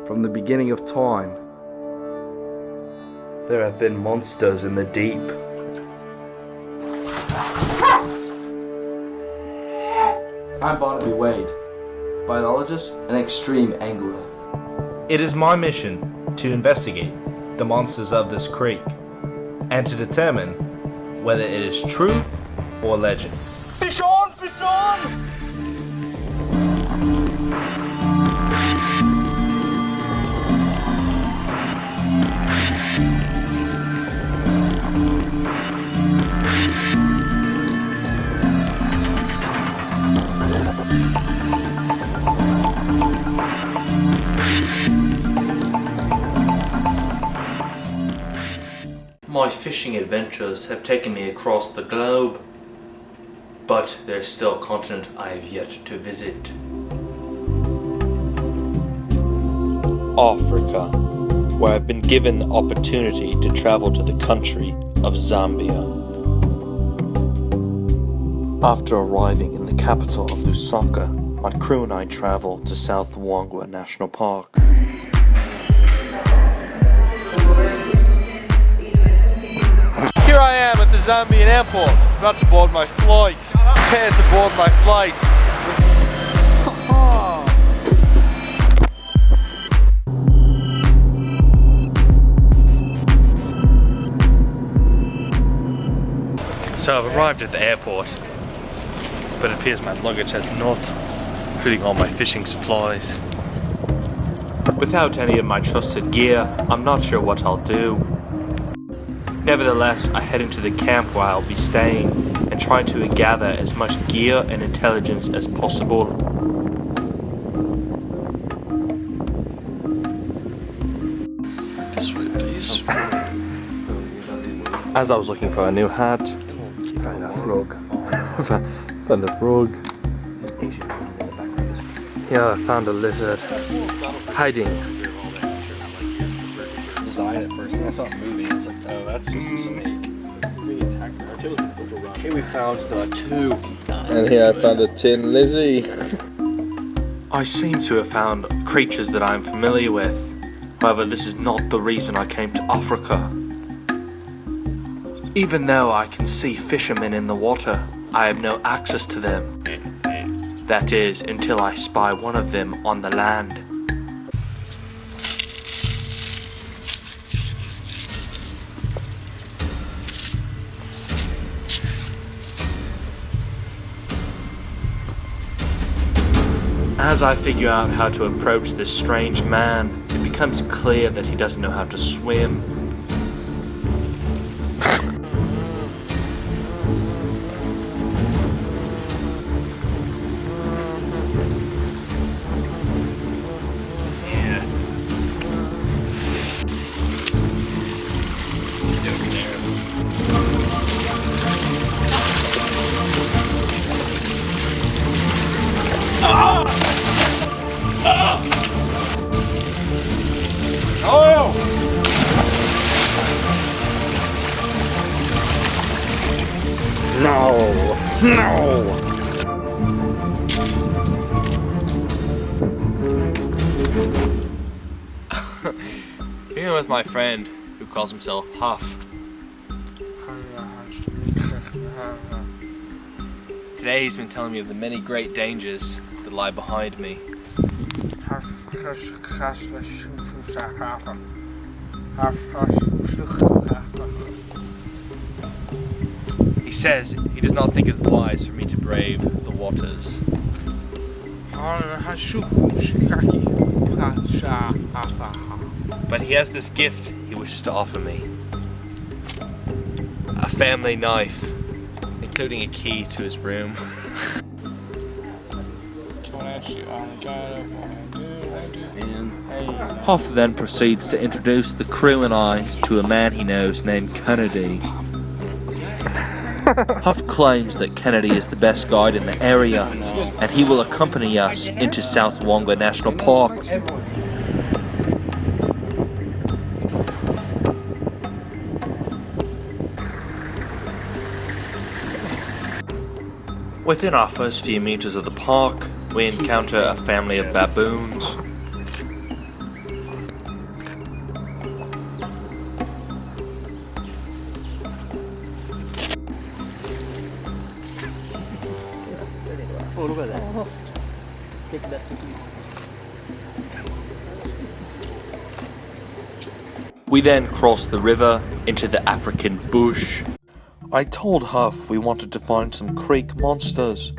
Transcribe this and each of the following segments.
From the beginning of time, there have been monsters in the deep. I'm Barnaby Wade, biologist and extreme angler. It is my mission to investigate the monsters of this creek and to determine whether it is truth or legend. Fish on! Fish on! My fishing adventures have taken me across the globe, but there's still a continent I have yet to visit. Africa, where I've been given the opportunity to travel to the country of Zambia. After arriving in the capital of Lusaka, my crew and I traveled to South Wangwa National Park. Here I am at the Zambian airport, about to board my flight. Prepare to board my flight. So I've arrived at the airport, but it appears my luggage has not, including all my fishing supplies. Without any of my trusted gear, I'm not sure what I'll do. Nevertheless, I head into the camp where I'll be staying and try to gather as much gear and intelligence as possible. This way, please. As I was looking for a new hat, found a frog. Found a frog. Yeah, I found a lizard hiding. Design at first, and I saw it moving. It's like, oh, that's just a snake. Here we found the two. And here I found a tin lizzie. I seem to have found creatures that I'm familiar with. However, this is not the reason I came to Africa. Even though I can see fishermen in the water, I have no access to them. That is, until I spy one of them on the land. As I figure out how to approach this strange man, it becomes clear that he doesn't know how to swim. No! Here with my friend, who calls himself Huff. Today he's been telling me of the many great dangers that lie behind me. He says he does not think it wise for me to brave the waters. But he has this gift he wishes to offer me. A family knife, including a key to his room. Huff then proceeds to introduce the crew and I to a man he knows named Kennedy. Huff claims that Kennedy is the best guide in the area, and he will accompany us into South Wangwa National Park. Within our first few meters of the park, we encounter a family of baboons. We then crossed the river into the African bush. I told Huff we wanted to find some creek monsters,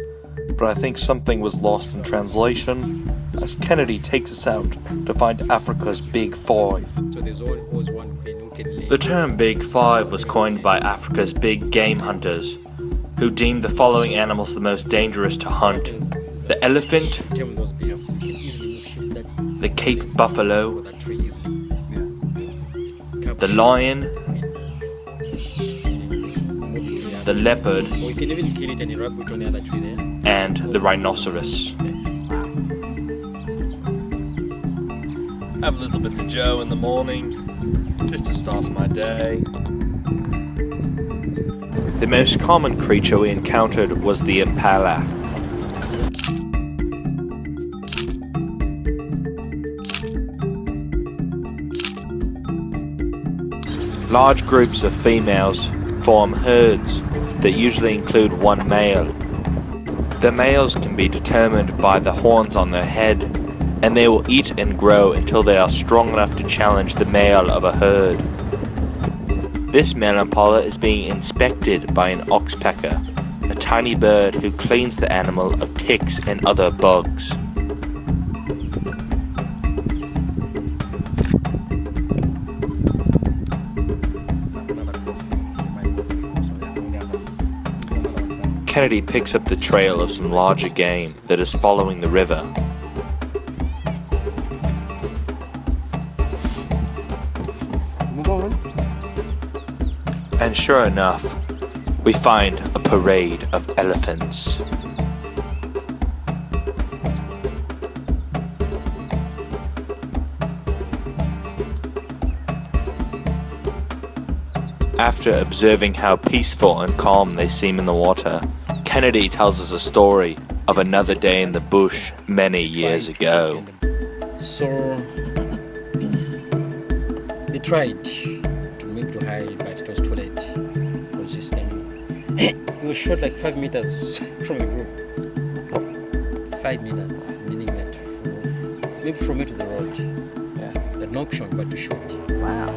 but I think something was lost in translation as Kennedy takes us out to find Africa's Big Five. So there's always one who can lay. The term Big Five was coined by Africa's big game hunters, who deemed the following animals the most dangerous to hunt: the elephant, Tame those bears. You can easily shift that the Cape buffalo, that tree easily. the lion, the leopard, Or you can even kill it and wrap it on the other tree there. and the rhinoceros. Have a little bit of Joe in the morning, just to start my day. The most common creature we encountered was the impala. Large groups of females form herds that usually include one male. The males can be determined by the horns on their head, and they will eat and grow until they are strong enough to challenge the male of a herd. This male impala is being inspected by an oxpecker, a tiny bird who cleans the animal of ticks and other bugs. Kennedy picks up the trail of some larger game that is following the river. And sure enough, we find a parade of elephants. After observing how peaceful and calm they seem in the water, Kennedy tells us a story of another day in the bush many years ago. So they tried to make to hide, but it was too late. It was just it was shot like 5 meters from the group. 5 meters, meaning that maybe from me to the road. Yeah. They had no option but to shoot. Wow.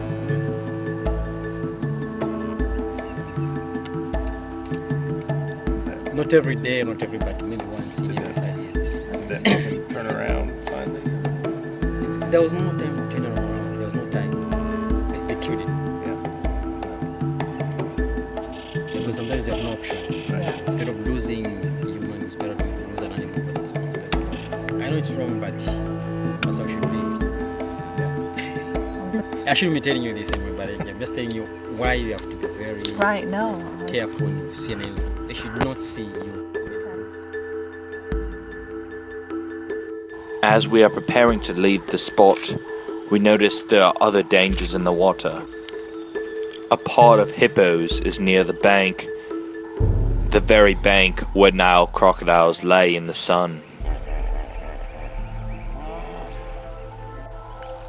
Not every day, not everybody, maybe once in every 5 years. And then you can turn around finally. There was no time to turn around. There was no time. They killed it. Yeah. Because sometimes you have no option. Right. Instead of losing a human, it's better to lose an animal. Because I know it's wrong, but that's how it should be. I shouldn't be telling you this anyway, but I'm just telling you why you have to be very Right, no. careful when you see an elephant. They should not see you. As we are preparing to leave the spot, we notice there are other dangers in the water. A pod of hippos is near the bank, the very bank where Nile crocodiles lay in the sun.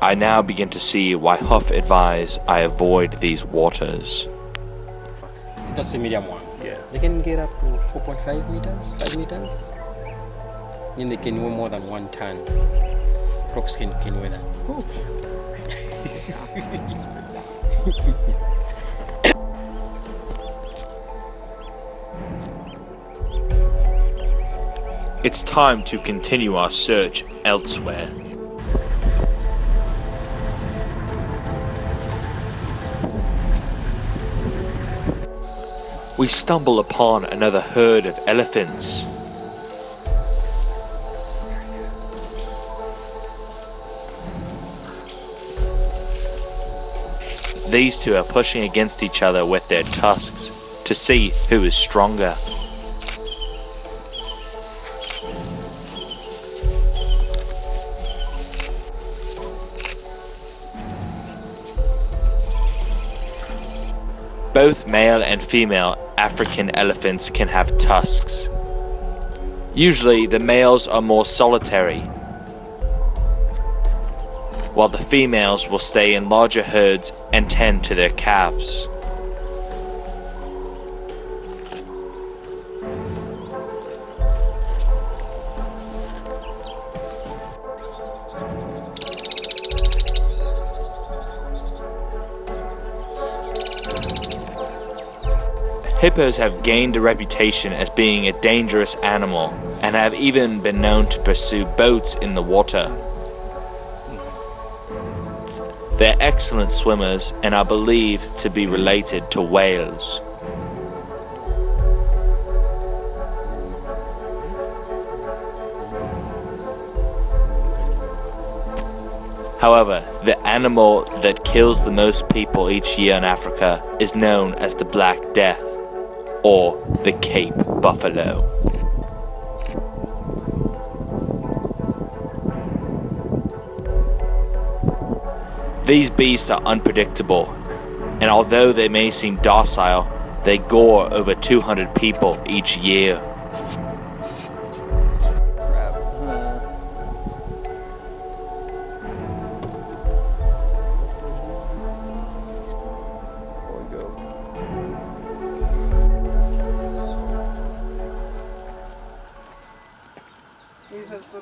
I now begin to see why Huff advised I avoid these waters. That's the medium one. Yeah. They can get up to 4.5 meters, 5 meters. Then they can weigh more than 1 ton. Crocs can weigh that. It's time to continue our search elsewhere. We stumble upon another herd of elephants. These two are pushing against each other with their tusks to see who is stronger. Both male and female African elephants can have tusks. Usually the males are more solitary, while the females will stay in larger herds and tend to their calves. Hippos have gained a reputation as being a dangerous animal and have even been known to pursue boats in the water. They're excellent swimmers and are believed to be related to whales. However, the animal that kills the most people each year in Africa is known as the Black Death, or the Cape Buffalo. These beasts are unpredictable, and although they may seem docile, they gore over 200 people each year.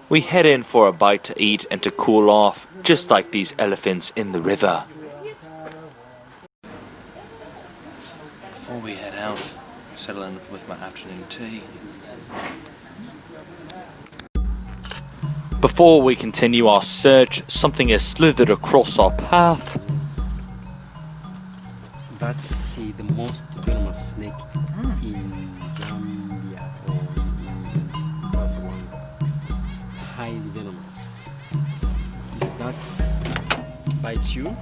We head in for a bite to eat and to cool off, just like these elephants in the river. Before we head out, settle in with my afternoon tea. Before we continue our search, something has slithered across our path. That's the most venomous snake in Zambia or in South Rwanda. Highly venomous. If that bites you,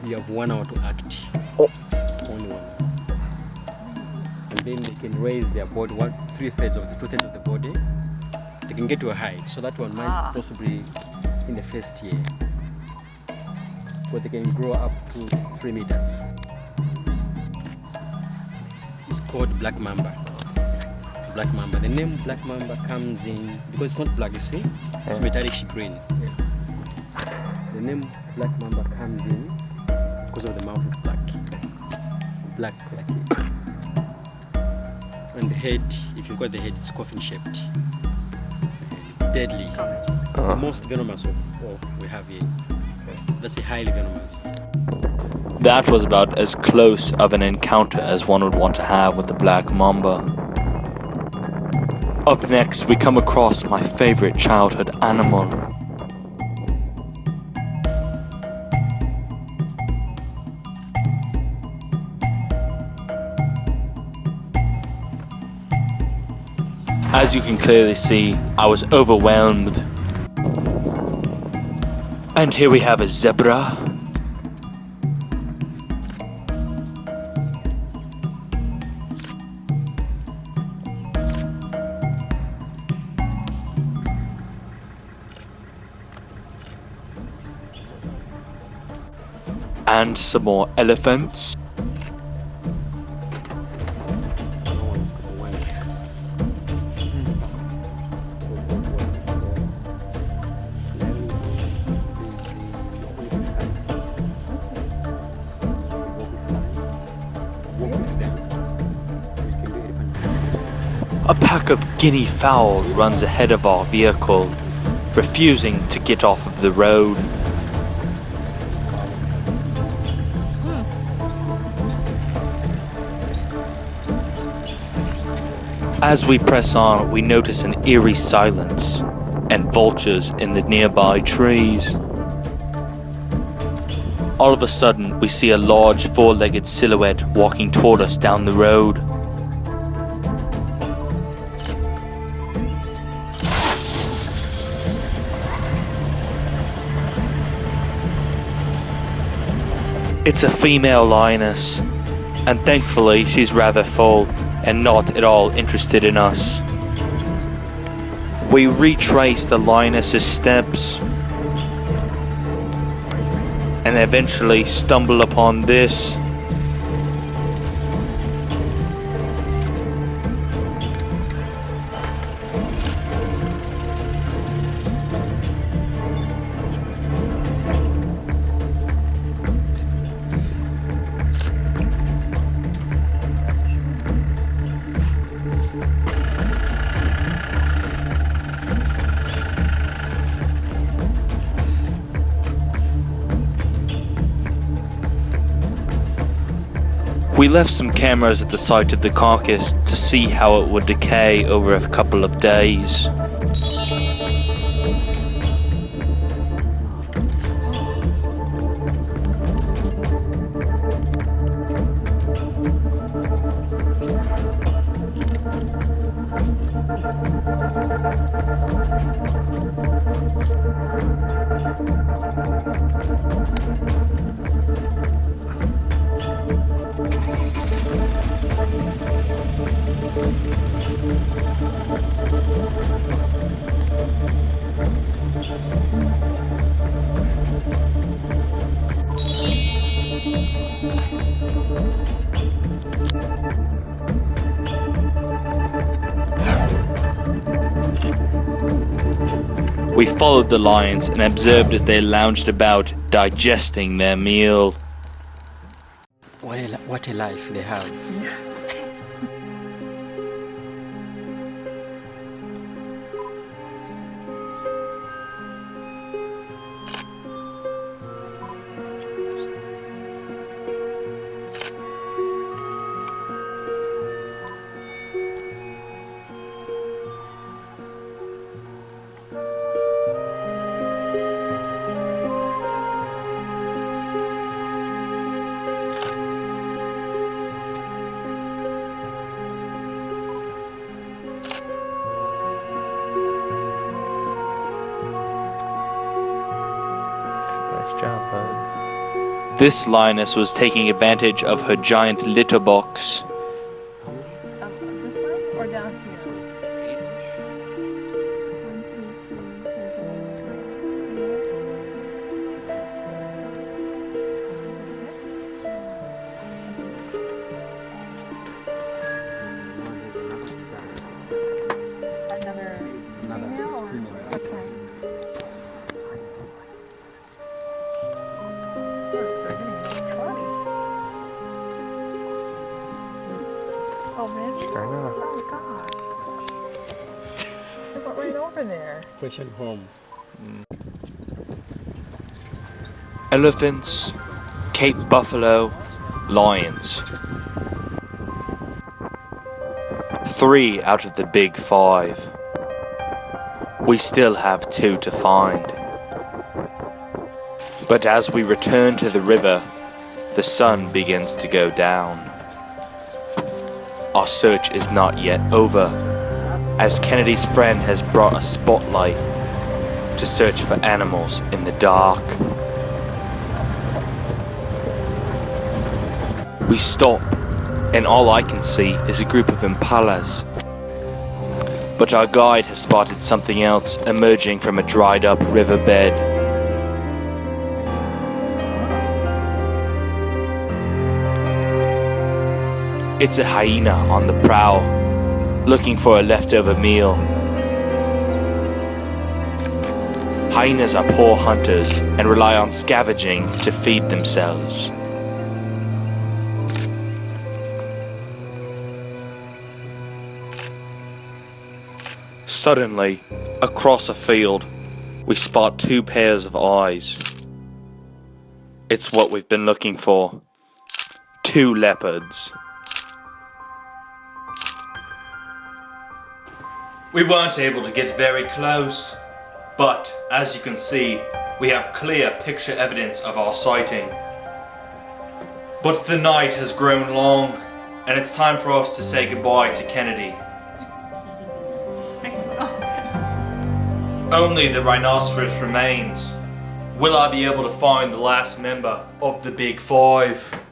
you have 1 hour to act. Only 1 hour. And then they can raise their body, 2/3 of the body. They can get to a height. So that one might possibly in the first year. But they can grow up to 3 meters. It's called black mamba. Black mamba. The name black mamba comes in because it's not black, you see? It's metallic green. The name black mamba comes in because of the mouth is black. Black like it. And the head, if you've got the head, it's coffin shaped. Deadly. The most venomous of we have here. That's a highly venomous. That was about as close of an encounter as one would want to have with the black mamba. Up next, we come across my favorite childhood animal. As you can clearly see, I was overwhelmed. And here we have a zebra. And some more elephants. A pack of guinea fowl runs ahead of our vehicle, refusing to get off of the road. As we press on, we notice an eerie silence and vultures in the nearby trees. All of a sudden, we see a large four-legged silhouette walking toward us down the road. It's a female lioness, and thankfully she's rather full and not at all interested in us. We retrace the lioness's steps and eventually stumble upon this. We left some cameras at the site of the carcass to see how it would decay over a couple of days. We followed the lions and observed as they lounged about, digesting their meal. What a life they have. This lioness was taking advantage of her giant litter box. This way or down here? 1, 2, 3, 4. Another female or? Okay. Oh, man. Oh, God. They went right over there. Pushing home. Elephants, Cape buffalo, lions. 3 out of the big 5. We still have 2 to find. But as we return to the river, the sun begins to go down. Our search is not yet over, as Kennedy's friend has brought a spotlight to search for animals in the dark. We stop, and all I can see is a group of impalas. But our guide has spotted something else emerging from a dried up riverbed. It's a hyena on the prowl, looking for a leftover meal. Hyenas are poor hunters and rely on scavenging to feed themselves. Suddenly, across a field, we spot 2 pairs of eyes. It's what we've been looking for. 2 leopards. We weren't able to get very close, but as you can see, we have clear picture evidence of our sighting. But the night has grown long, and it's time for us to say goodbye to Kennedy. Only the rhinoceros remains. Will I be able to find the last member of the Big 5?